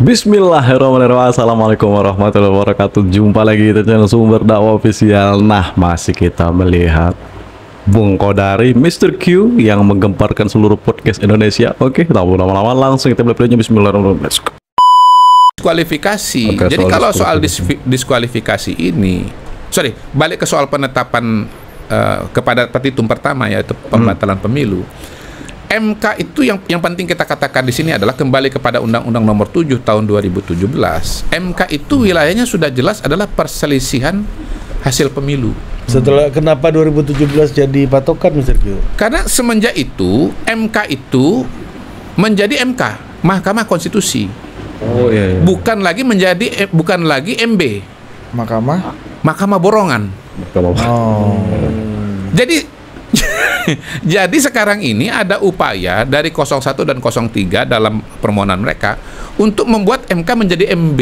Bismillahirrahmanirrahim. Assalamualaikum warahmatullahi wabarakatuh. Jumpa lagi di channel Sumber Dakwah Official. Nah, masih kita melihat Bung Kodari, Mr. Q yang menggemparkan seluruh podcast Indonesia. Oke, tak mau lama-lama langsung kita mulai. Bismillahirrahmanirrahim. Let's go. Diskualifikasi. Oke, jadi kalau soal diskualifikasi. diskualifikasi ini, balik ke soal penetapan kepada petitum pertama, yaitu pembatalan pemilu. MK itu yang penting kita katakan di sini adalah kembali kepada Undang-Undang Nomor 7 Tahun 2017. MK itu wilayahnya sudah jelas adalah perselisihan hasil pemilu. Setelah kenapa 2017 jadi patokan, Mr. Q? Karena semenjak itu MK itu menjadi MK, Mahkamah Konstitusi. Oh iya. Bukan lagi MB, Mahkamah Borongan. Oh. Jadi sekarang ini ada upaya dari 01 dan 03 dalam permohonan mereka untuk membuat MK menjadi MB,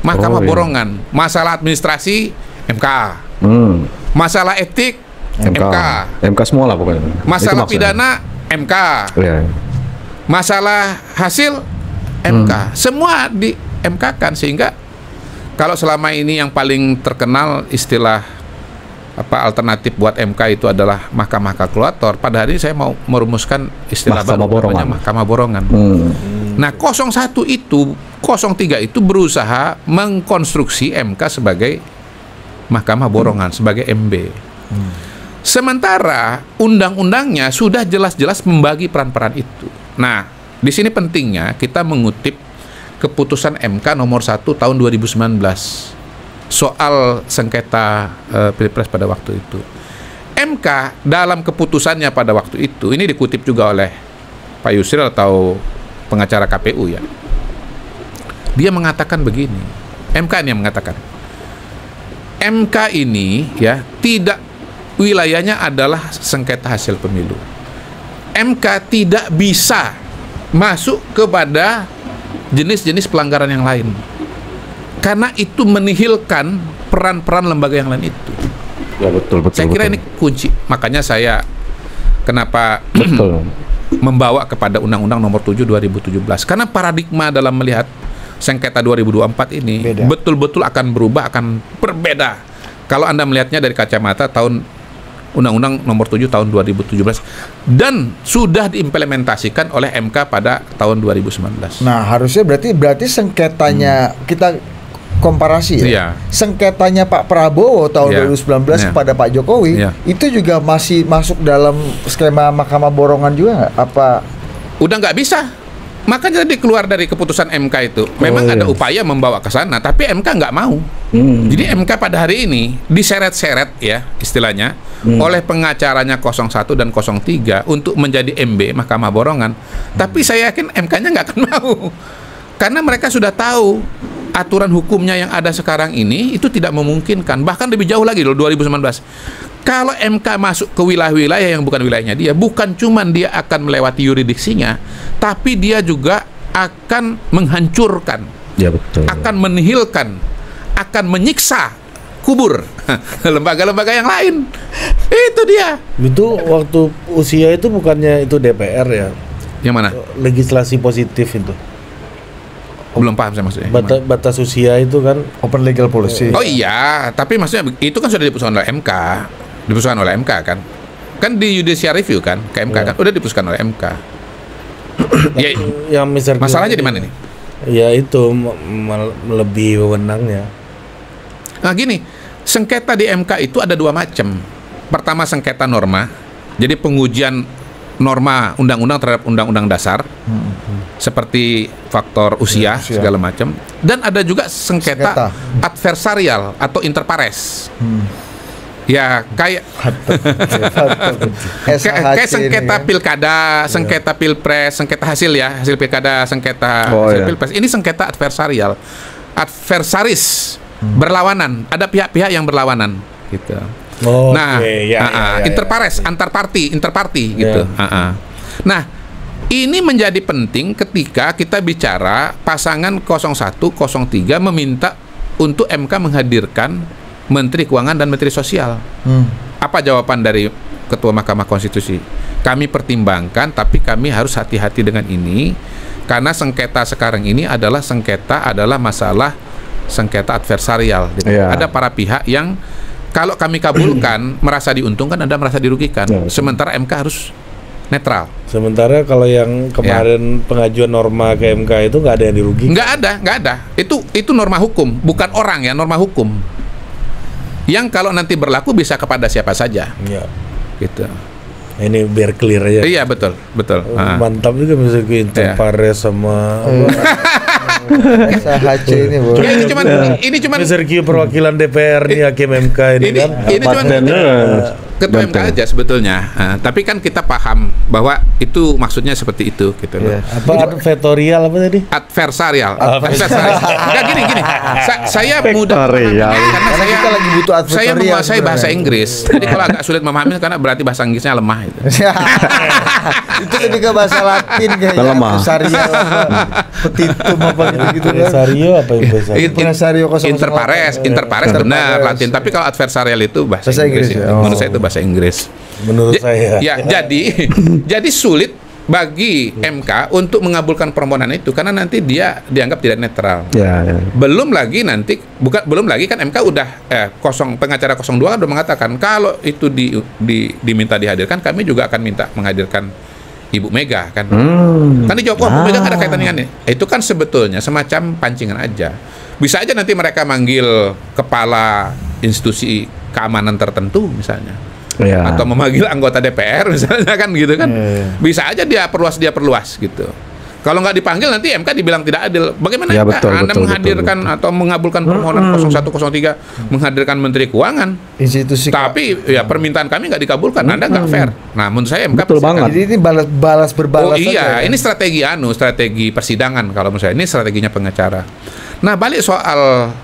Mahkamah Borongan. Masalah administrasi MK, masalah etik MK, MK semua lah pokoknya. masalah pidana MK, masalah hasil MK, semua di MK kan. Sehingga kalau selama ini yang paling terkenal istilah alternatif buat MK itu adalah mahkamah kalkulator, pada hari ini saya mau merumuskan istilah baru namanya Mahkamah Borongan. Nah, 01 itu, 03 itu berusaha mengkonstruksi MK sebagai Mahkamah Borongan, sebagai MB. Sementara undang-undangnya sudah jelas-jelas membagi peran-peran itu. Nah, di sini pentingnya kita mengutip keputusan MK nomor 1 tahun 2019 soal sengketa Pilpres pada waktu itu. MK dalam keputusannya pada waktu itu, ini dikutip juga oleh Pak Yusril atau pengacara KPU ya. Dia mengatakan begini, MK ini yang mengatakan, MK ini ya tidak, wilayahnya adalah sengketa hasil pemilu. MK tidak bisa masuk kepada jenis-jenis pelanggaran yang lain, karena itu menihilkan peran-peran lembaga yang lain itu. Ya betul. Saya kira ini kunci. Makanya saya kenapa membawa kepada Undang-Undang Nomor 7 2017. Karena paradigma dalam melihat sengketa 2024 ini betul-betul akan berubah, akan berbeda. Kalau Anda melihatnya dari kacamata tahun Undang-Undang Nomor 7 tahun 2017 dan sudah diimplementasikan oleh MK pada tahun 2019. Nah, harusnya berarti sengketanya kita komparasi ya. Iya. Sengketanya Pak Prabowo tahun 2019 kepada Pak Jokowi itu juga masih masuk dalam skema Mahkamah Borongan juga nggak? Apa udah nggak bisa? Makanya tadi keluar dari keputusan MK itu memang ada upaya membawa ke sana, tapi MK nggak mau. Jadi MK pada hari ini diseret-seret ya istilahnya oleh pengacaranya 01 dan 03 untuk menjadi MB, Mahkamah Borongan. Tapi saya yakin MK-nya nggak akan mau, karena mereka sudah tahu aturan hukumnya yang ada sekarang ini itu tidak memungkinkan. Bahkan lebih jauh lagi loh, 2019. Kalau MK masuk ke wilayah-wilayah yang bukan wilayahnya dia, bukan cuma dia akan melewati yurisdiksinya, tapi dia juga akan menghancurkan, akan menihilkan, akan menyiksa, kubur lembaga-lembaga yang lain. Itu dia. Itu waktu usia itu bukannya itu DPR ya? Yang mana? Legislasi positif itu. Belum paham saya maksudnya. Batas usia itu kan open legal policy? Oh iya, tapi maksudnya itu kan sudah diputuskan oleh MK. Diputuskan oleh MK kan? Kan di judicial review kan, ke MK kan? Udah diputuskan oleh MK. Ya, yang masalahnya di mana nih? Ya itu melebihi wewenangnya. Nah gini, sengketa di MK itu ada dua macam. Pertama sengketa norma, jadi pengujian norma undang-undang terhadap undang-undang dasar, seperti faktor usia segala macam. Dan ada juga sengketa adversarial atau interpares. Ya kayak kayak sengketa pilkada, sengketa pilpres, sengketa hasil ya, hasil pilkada, sengketa hasil pilpres. Ini sengketa adversarial, adversaris, berlawanan. Ada pihak-pihak yang berlawanan, gitu. Interpares, interparti, gitu. Nah, ini menjadi penting ketika kita bicara pasangan 01, 03 meminta untuk MK menghadirkan Menteri Keuangan dan Menteri Sosial. Apa jawaban dari Ketua Mahkamah Konstitusi, kami pertimbangkan, tapi kami harus hati-hati dengan ini, karena sengketa sekarang ini adalah masalah sengketa adversarial. Ada para pihak yang kalau kami kabulkan merasa diuntungkan, Anda merasa dirugikan. Sementara MK harus netral. Sementara kalau yang kemarin pengajuan norma ke MK itu nggak ada yang dirugikan. Nggak ada. Itu norma hukum, bukan orang ya, norma hukum. Yang kalau nanti berlaku bisa kepada siapa saja. Iya. Gitu. Ini biar clear aja. Iya, betul. Mantap juga misalnya Interpares sama SHC ini, Bu. Ya, ini cuman Mr. Q perwakilan DPR nih, hakim MK ini kan. Ini cuman Ketua MK aja sebetulnya. Tapi kan kita paham bahwa itu maksudnya seperti itu gitu loh. Apa advertorial apa tadi? Adversarial. Enggak, gini. Saya mudah Karena kita lagi butuh advertorial. Saya menguasai bahasa Inggris. Jadi kalau agak sulit memahami karena berarti bahasa Inggrisnya lemah itu. Itu lebih ke bahasa Latin kayaknya. Adversarial apa? Petitum apa gitu-gitu kan. Presario apa yang Presario Interpares benar Latin. Tapi kalau adversarial itu bahasa Inggris. Menurut saya itu bahasa Inggris. Menurut saya. Ya, jadi sulit bagi MK untuk mengabulkan permohonan itu karena nanti dia dianggap tidak netral. Belum lagi kan MK udah pengacara 02 kan udah mengatakan kalau itu diminta dihadirkan, kami juga akan minta menghadirkan Ibu Mega kan. Kan dijawab, Bu Mega nggak ada kaitan dengan ini. Itu kan sebetulnya semacam pancingan aja. Bisa aja nanti mereka manggil kepala institusi keamanan tertentu misalnya. Atau memanggil anggota DPR misalnya kan gitu kan. Bisa aja dia perluas gitu. Kalau nggak dipanggil nanti MK dibilang tidak adil. Bagaimana Anda menghadirkan atau mengabulkan permohonan 0103 menghadirkan Menteri Keuangan institusi, tapi ya permintaan kami nggak dikabulkan, Anda nggak fair. Nah, menurut saya MK jadi ini berbalas iya, ini strategi persidangan kalau menurut saya. Ini strateginya pengacara. Nah, balik soal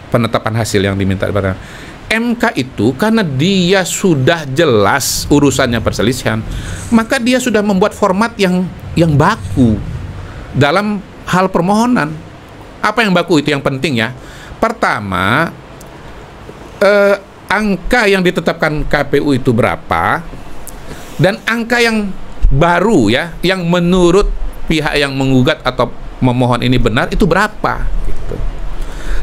penetapan hasil yang diminta kepada MK itu, karena dia sudah jelas urusannya perselisihan, maka dia sudah membuat format yang baku dalam hal permohonan. Apa yang baku itu yang penting ya. Pertama, angka yang ditetapkan KPU itu berapa, dan angka yang baru ya, yang menurut pihak yang menggugat atau memohon ini benar itu berapa gitu.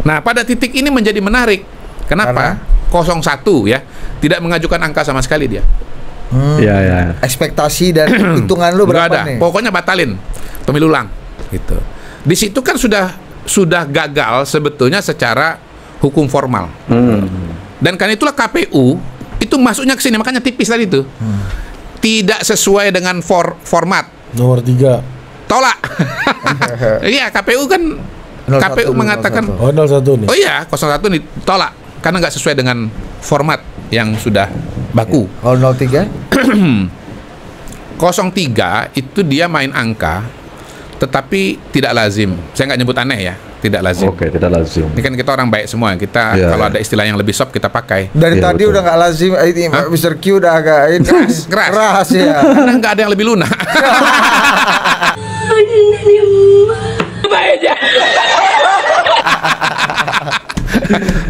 Nah, pada titik ini menjadi menarik. Kenapa? 01 ya, tidak mengajukan angka sama sekali dia. Ekspektasi dan hitungan lu berapa nih? Pokoknya batalin pemilu ulang gitu. Di situ kan sudah gagal sebetulnya secara hukum formal. Dan karena itulah KPU itu masuknya ke sini, makanya tipis tadi itu. Tidak sesuai dengan format. Nomor 3. Tolak. Iya, KPU kan 01, KPU mengatakan 01 nih. Oh iya, 01 ditolak karena nggak sesuai dengan format yang sudah baku. Kalau 03? 03 itu dia main angka, tetapi tidak lazim. Saya nggak nyebut aneh ya, tidak lazim. Oke, tidak lazim. Ini kan kita orang baik semua. Kita kalau ada istilah yang lebih soft kita pakai. Dari tadi udah nggak lazim. Ini Mr. Q udah agak keras ya. Karena nggak ada yang lebih lunak.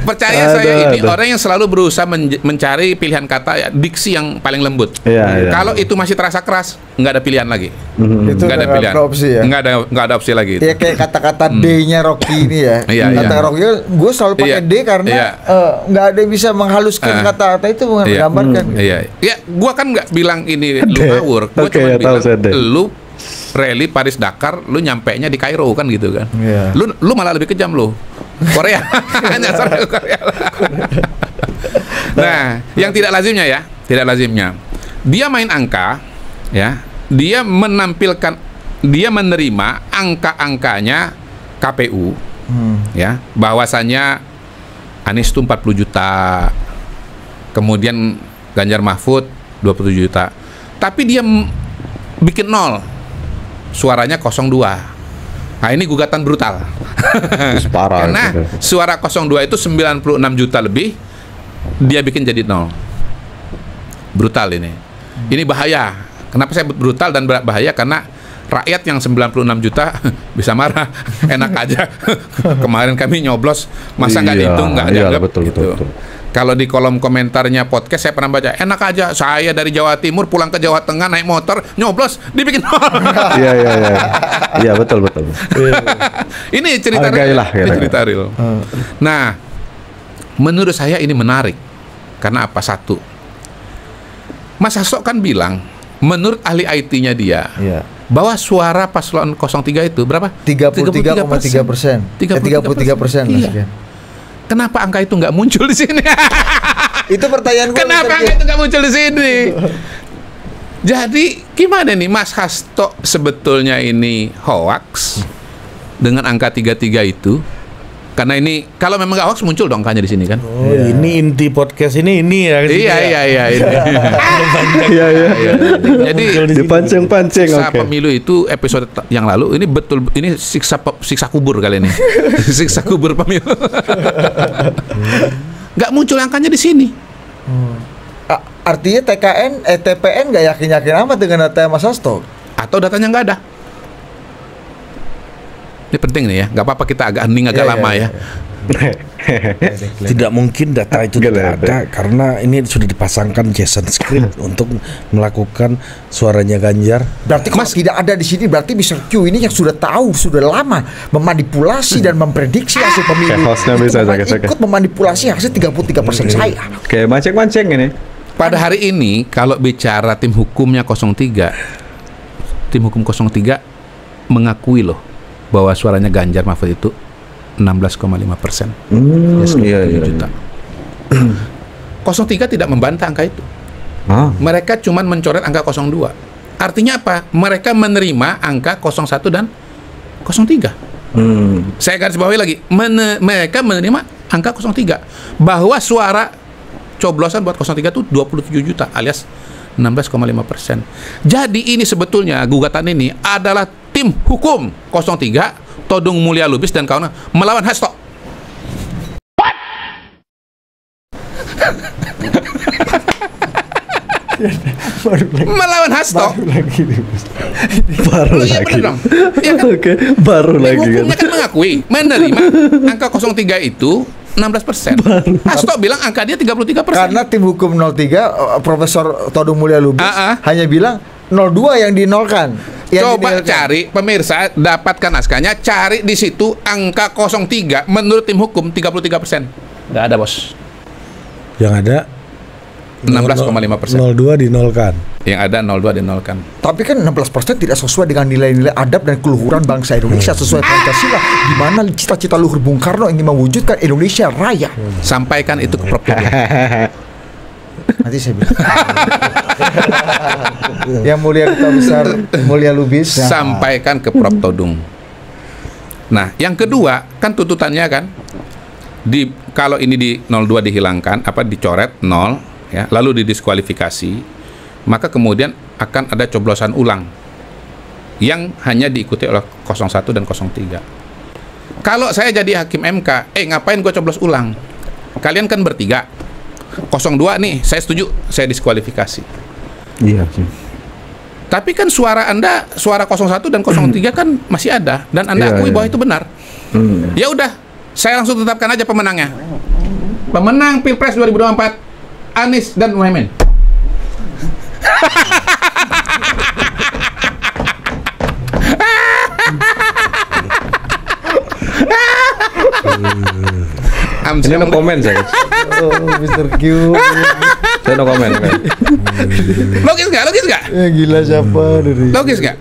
Percaya saya, ini orang yang selalu berusaha mencari pilihan kata ya, diksi yang paling lembut. Kalau itu masih terasa keras, nggak ada pilihan lagi. Itu nggak ada pilihan. Opsi ya? Nggak ada opsi lagi. Ya kayak kata-kata D-nya Rocky ini ya. Kata Rocky, gue selalu pakai D karena nggak ada yang bisa menghaluskan kata-kata itu menggambarkan. Ya, gue kan nggak bilang ini lu ngawur. Gue cuma bilang lu rally Paris Dakar, lu nyampenya di Kairo kan gitu kan. Lu malah lebih kejam lu. Korea. Nyasar ke Korea. Nah, yang tidak lazimnya ya, tidak lazimnya. Dia main angka ya. Dia menerima angka-angkanya KPU. Ya, bahwasannya Anies itu 40 juta. Kemudian Ganjar Mahfud 27 juta. Tapi dia bikin 0. Suaranya 02. Nah, ini gugatan brutal. Parah. Karena suara 02 itu 96 juta lebih, dia bikin jadi 0. Brutal ini. Ini bahaya. Kenapa saya brutal dan bahaya? Karena rakyat yang 96 juta bisa marah. Enak aja. Kemarin kami nyoblos, masa nggak dihitung, nggak dianggap. Betul, gitu. betul. Kalau di kolom komentarnya podcast saya pernah baca, enak aja saya dari Jawa Timur pulang ke Jawa Tengah naik motor nyoblos dibikin Iya. Iya, betul. Ini cerita Hargailah, real. Ini cerita real. Nah, menurut saya ini menarik. Karena apa? Satu, Mas Hasto kan bilang, menurut ahli IT-nya dia, bahwa suara paslon 03 itu berapa? 33,3%. 33%. Iya. Kenapa angka itu nggak muncul di sini? Itu pertanyaan gue. Kenapa angka itu nggak muncul di sini? Jadi gimana nih Mas Hasto sebetulnya ini hoax dengan angka 33 itu? Karena ini kalau memang nggak hoax muncul dong angkanya di sini kan? Oh, ini inti podcast ini ya. Iya. Jadi dipancing-pancing. siksa pemilu itu episode yang lalu ini betul ini siksa kubur kali ini. Siksa kubur pemilu. Nggak muncul angkanya di sini. Artinya TPN nggak yakin amat dengan data Mas Hasto? Atau datanya nggak ada? Ini penting nih ya, nggak apa-apa kita agak hening agak lama ya. Tidak mungkin data itu tidak ada karena ini sudah dipasangkan Jason script untuk melakukan suaranya Ganjar. Berarti kalau tidak ada di sini berarti Mr. Q ini yang sudah tahu sudah lama memanipulasi dan memprediksi hasil pemilu. Ikut memanipulasi hasil 33% saya. Kayak mancing-mancing ini. Pada hari ini kalau bicara tim hukumnya 03, tim hukum 03 mengakui loh bahwa suaranya Ganjar Mahfud itu 16,5%. Iya. Juta. 03 tidak membantah angka itu. Mereka cuma mencoret angka 02. Artinya apa? Mereka menerima angka 01 dan 03. Saya garis bawahi lagi. Mereka menerima angka 03. Bahwa suara coblosan buat 03 itu 27 juta alias 16,5%. Jadi ini sebetulnya gugatan ini adalah tim hukum 03 Todung Mulya Lubis dan kawan melawan Hasto. Melawan Hasto. Baru lagi. Ya kan? Oke, baru lagi kan. Hukumnya kan mengakui menerima angka 03 itu 16%. Hasto bilang angka dia 33%. Karena tim hukum 03 Profesor Todung Mulya Lubis hanya bilang 02 yang dinolkan. Coba cari pemirsa, dapatkan naskahnya, cari di situ angka 03 menurut tim hukum 33%. Nggak ada, Bos. Yang ada 16,5%. 02 dinolkan. Yang ada 02 dinolkan. Tapi kan 16% tidak sesuai dengan nilai-nilai adab dan keluhuran bangsa Indonesia sesuai Pancasila, di mana cita-cita luhur Bung Karno ingin mewujudkan Indonesia Raya. Sampaikan itu ke Prof. Nanti saya bilang. Yang mulia Duta Besar Mulya Lubis sampaikan ke Prof. Todung. Nah, yang kedua kan tuntutannya kan kalau ini di 02 dihilangkan dicoret 0 ya, lalu didiskualifikasi, maka kemudian akan ada coblosan ulang yang hanya diikuti oleh 01 dan 03. Kalau saya jadi hakim MK, ngapain gue coblos ulang? Kalian kan bertiga. 02 nih, saya setuju, saya diskualifikasi. Iya sih. Tapi kan suara Anda, suara 01 dan 03 kan masih ada dan Anda akui bahwa itu benar. Ya udah, saya langsung tetapkan aja pemenangnya. Pemenang Pilpres 2024 Anies dan Muhaimin. Ini no komen saya. Mr. Q. Saya no komen. Logis nggak? Gila siapa dari? Logis nggak?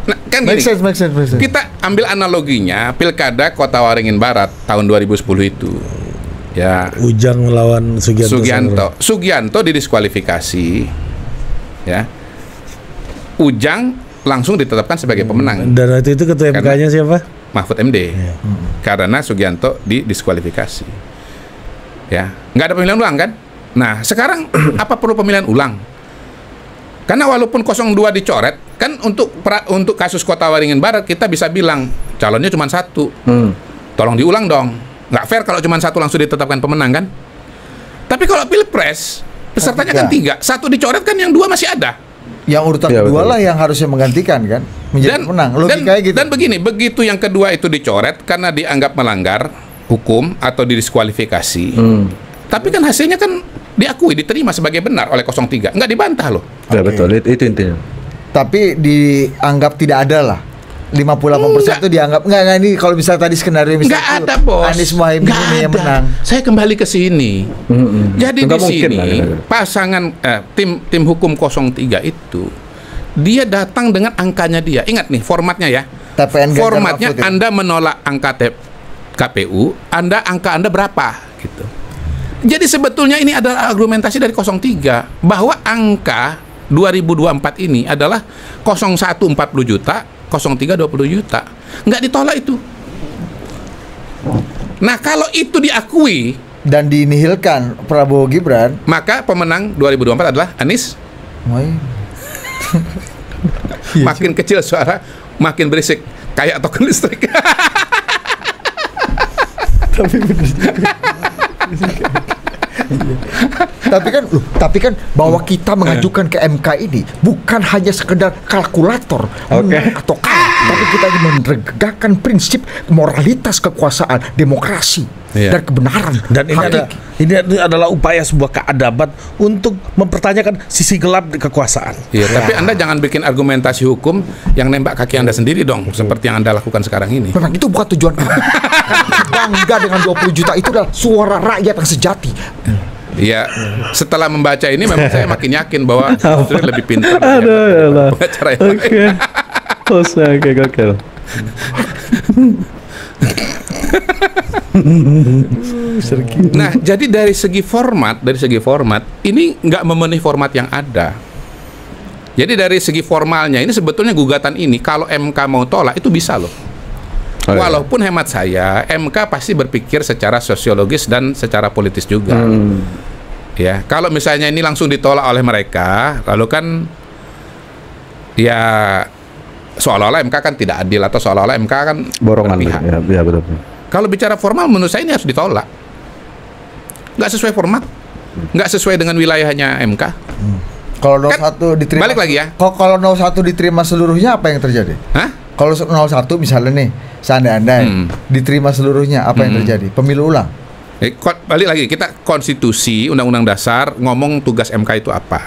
Nah, kan gini. Make sense. Kita ambil analoginya Pilkada Kota Waringin Barat tahun 2010 itu. Ya. Ujang melawan Sugianto didiskualifikasi. Ya. Ujang langsung ditetapkan sebagai pemenang. Dan waktu itu ketua MK-nya siapa? Mahfud MD. Karena Sugianto didiskualifikasi. Ya, nggak ada pemilihan ulang kan? Nah, sekarang apa perlu pemilihan ulang? Karena walaupun 02 dicoret, kan untuk kasus Kota Waringin Barat kita bisa bilang calonnya cuma satu. Tolong diulang dong. Nggak fair kalau cuma satu langsung ditetapkan pemenang kan? Tapi kalau Pilpres pesertanya kan 3, 1 dicoret kan yang 2 masih ada. Yang urutan Ya, kedua betul. lah yang harusnya menggantikan kan, menjadi menang. Logikanya gitu. Dan begini, begitu yang kedua itu dicoret karena dianggap melanggar hukum atau didiskualifikasi. Tapi kan hasilnya kan diakui, diterima sebagai benar oleh 03. Nggak dibantah loh. Ya betul, itu intinya. Tapi dianggap tidak ada lah. 58% itu dianggap enggak ini kalau misalnya tadi skenario Nggak ada, bos. Anies Muhaimin Nggak ini yang ada. menang. Saya kembali ke sini. Jadi Nggak di mungkin lah, sini gitu. pasangan tim hukum 03 itu dia datang dengan angkanya dia. Ingat nih formatnya ya. TPN Ganjar Formatnya Mahfud ya. Anda menolak angka KPU, angka Anda berapa gitu. Jadi sebetulnya ini adalah argumentasi dari 03 bahwa angka 2024 ini adalah 01 40 juta, 03 20 juta. Nggak ditolak itu. Nah, kalau itu diakui, Dan dinihilkan Prabowo Gibran. maka pemenang 2024 adalah Anies. Muhaimin. Makin kecil suara, makin berisik kayak token listrik. Tapi kan bahwa kita mengajukan ke MK ini bukan hanya sekedar kalkulator menang atau kalah, tapi kita ingin menegakkan prinsip moralitas kekuasaan, demokrasi dan kebenaran. Dan ini adalah upaya sebuah keadaban untuk mempertanyakan sisi gelap di kekuasaan. Iya, tapi Anda jangan bikin argumentasi hukum yang nembak kaki Anda sendiri dong, seperti yang Anda lakukan sekarang ini. Memang itu bukan tujuan kami. Bangga dengan 20 juta itu adalah suara rakyat yang sejati. Iya, setelah membaca ini memang saya makin yakin bahwa sebetulnya lebih pintar Aduh, ya Allah. pengacara yang lain. Oke. Hostnya oke, gokil. Nah, jadi dari segi format ini nggak memenuhi format yang ada. Jadi dari segi formalnya ini sebetulnya gugatan ini kalau MK mau tolak itu bisa loh. Oh, iya. Walaupun hemat saya MK pasti berpikir secara sosiologis dan secara politis juga. Ya, kalau misalnya ini langsung ditolak oleh mereka, lalu kan ya seolah-olah MK kan tidak adil atau seolah-olah MK kan Borongan. berpihak. Ya betul. Kalau bicara formal menurut saya ini harus ditolak. Nggak sesuai format, nggak sesuai dengan wilayahnya MK. Kalau 01 Kan, diterima, balik lagi ya. Kalau 01 diterima seluruhnya apa yang terjadi? Hah? Kalau 01 misalnya nih, seandainya diterima seluruh-nya apa yang terjadi? Pemilu ulang. Balik lagi, kita konstitusi, undang-undang dasar ngomong tugas MK itu apa.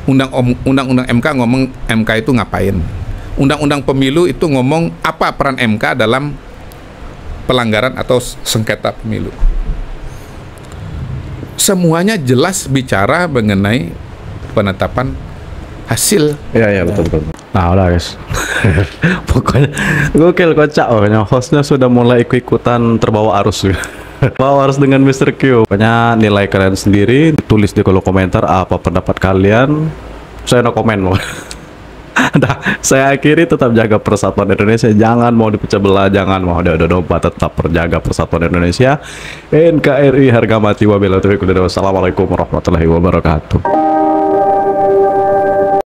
Undang-undang MK ngomong MK itu ngapain. Undang-undang pemilu itu ngomong apa peran MK dalam pelanggaran atau sengketa pemilu. Semuanya jelas bicara mengenai penetapan hasil. Iya betul. Nah udah guys. Pokoknya gokil, kocak pokoknya. Hostnya sudah mulai ikut-ikutan terbawa arus. Bawa arus dengan Mr. Q. Pokoknya nilai kalian sendiri, tulis di kolom komentar apa pendapat kalian. Saya no komen. Nah, saya akhiri, tetap jaga persatuan Indonesia, jangan mau dipecah belah, jangan mau ada domba, tetap terjaga persatuan Indonesia. NKRI harga mati. Wabillahi taufiq wal hidayah. Wassalamualaikum warahmatullahi wabarakatuh.